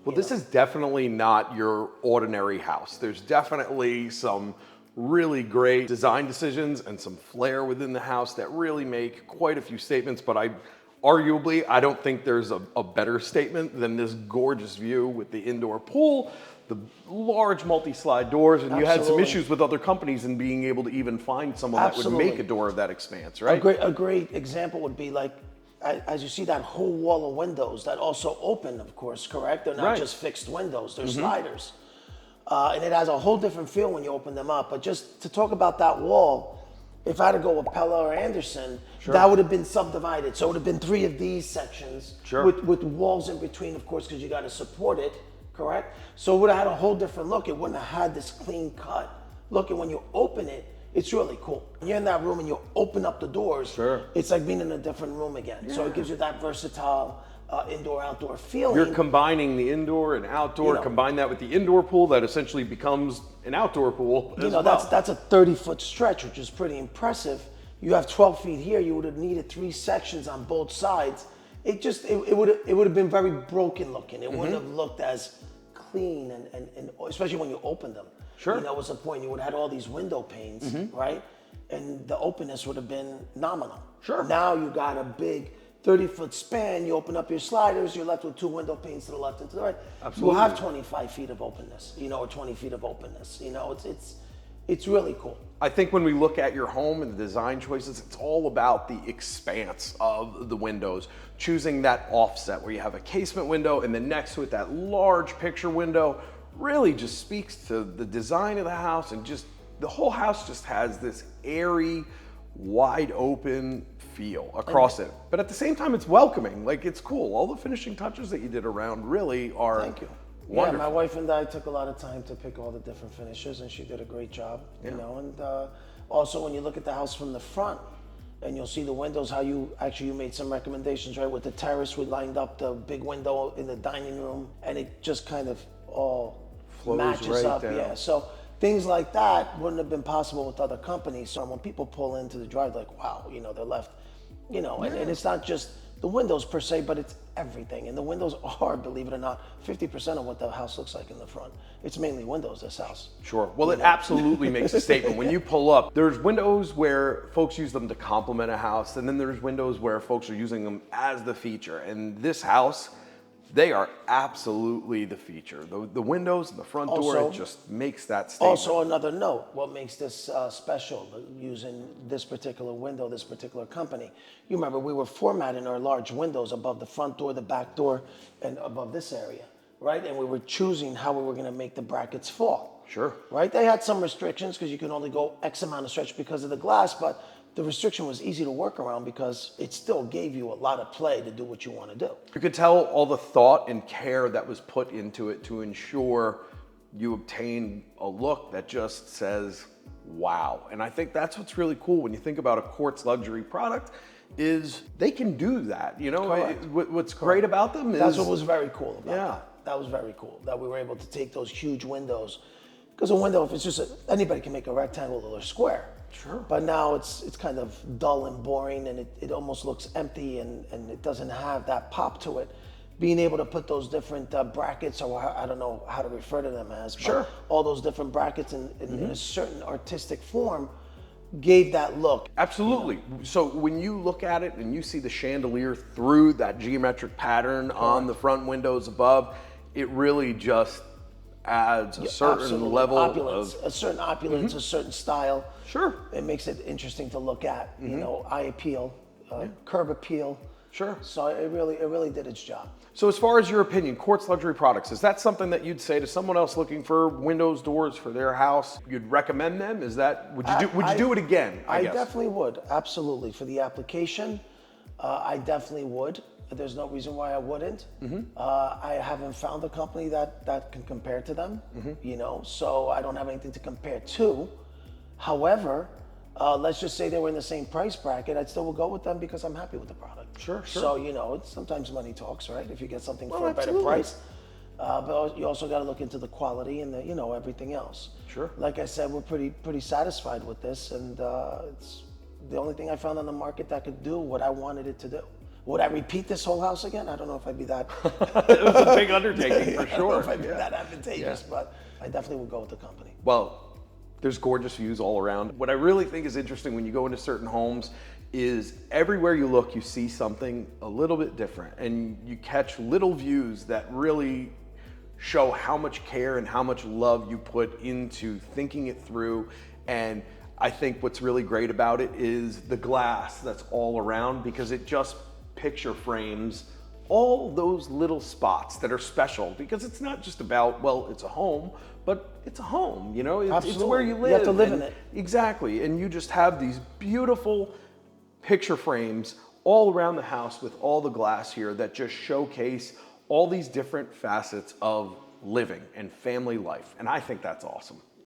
Well, this is definitely not your ordinary house. There's definitely some really great design decisions and some flair within the house that really make quite a few statements, but arguably, I don't think there's a better statement than this gorgeous view with the indoor pool, the large multi-slide doors, and you had some issues with other companies in being able to even find someone that would make a door of that expanse, right? A great example would be like, as you see that whole wall of windows that also open, of course, correct? They're not just fixed windows, they're sliders. And it has a whole different feel when you open them up. But just to talk about that wall, if I had to go with Pella or Anderson, that would have been subdivided. So it would have been 3 of these sections with walls in between, of course, because you got to support it, correct? So it would have had a whole different look. It wouldn't have had this clean cut look. And when you open it, it's really cool. When you're in that room and you open up the doors, it's like being in a different room again. So it gives you that versatile indoor-outdoor feeling. You're combining the indoor and outdoor, combine that with the indoor pool that essentially becomes an outdoor pool as well. That's a 30-foot stretch, which is pretty impressive. You have 12 feet here. You would have needed 3 sections on both sides. It would have been very broken looking. It wouldn't have looked as clean and especially when you open them. What's the point? You would have had all these window panes, right? And the openness would have been nominal. Now you got a big 30-foot span, you open up your sliders, you're left with 2 window panes to the left and to the right. You'll have 25 feet of openness, or 20 feet of openness. It's really cool. I think when we look at your home and the design choices, it's all about the expanse of the windows. Choosing that offset where you have a casement window and then next to it that large picture window really just speaks to the design of the house, and just the whole house just has this airy, wide open feel across it. But at the same time, it's welcoming. Like, it's cool. All the finishing touches that you did around really are wonderful. Yeah, my wife and I took a lot of time to pick all the different finishes, and she did a great job, And also, when you look at the house from the front, and you'll see the windows, how you made some recommendations, right? With the terrace, we lined up the big window in the dining room, and it just kind of all flows matches up. down. Yeah, so things like that wouldn't have been possible with other companies. So when people pull into the drive, like, wow, they're left, and it's not just the windows per se, but it's everything. And the windows are, believe it or not, 50% of what the house looks like in the front. It's mainly windows, this house. Sure. Well, it absolutely makes a statement. When you pull up, there's windows where folks use them to complement a house, and then there's windows where folks are using them as the feature. And this house, they are absolutely the feature. The windows and the front door, it just makes that statement. Also, another note, what makes this special, using this particular window, this particular company. You remember, we were formatting our large windows above the front door, the back door, and above this area, right? And we were choosing how we were going to make the brackets fall. Sure. Right? They had some restrictions because you can only go X amount of stretch because of the glass, but the restriction was easy to work around because it still gave you a lot of play to do what you want to do. You could tell all the thought and care that was put into it to ensure you obtain a look that just says, wow. And I think that's what's really cool when you think about a Quartz Luxury product, is they can do that. What's great about them is... That's what was very cool about that. That was very cool, that we were able to take those huge windows. Because a window, if it's just anybody can make a rectangle or a square. Sure. But now it's kind of dull and boring, and it almost looks empty, and it doesn't have that pop to it. Being able to put those different brackets, or I don't know how to refer to them as, but all those different brackets in a certain artistic form gave that look. Absolutely. So when you look at it and you see the chandelier through that geometric pattern on the front windows above, it really just adds a certain level opulence, of a certain opulence, a certain style. Sure. It makes it interesting to look at. Eye appeal, curb appeal. Sure. So it really did its job. So as far as your opinion, Quartz Luxury products, is that something that you'd say to someone else looking for windows, doors for their house? You'd recommend them? Is that, would you do it again? I guess. Definitely would. Absolutely. For the application, I definitely would. There's no reason why I wouldn't. I haven't found a company that can compare to them, so I don't have anything to compare to. However, let's just say they were in the same price bracket, I still would go with them because I'm happy with the product. Sure. So, it's sometimes money talks, right? If you get something for a better price. But you also got to look into the quality and everything else. Sure. Like I said, we're pretty satisfied with this, and it's the only thing I found on the market that could do what I wanted it to do. Would I repeat this whole house again? I don't know if I'd be that. It was a big undertaking for I don't know sure. if I'd be that advantageous, but I definitely would go with the company. Well, there's gorgeous views all around. What I really think is interesting when you go into certain homes is everywhere you look, you see something a little bit different, and you catch little views that really show how much care and how much love you put into thinking it through. And I think what's really great about it is the glass that's all around, because it just picture frames all those little spots that are special, because it's not just about, well, it's a home, but it's a home, you know, it's where you live. You have to live in it. Exactly, and you just have these beautiful picture frames all around the house with all the glass here that just showcase all these different facets of living and family life, and I think that's awesome.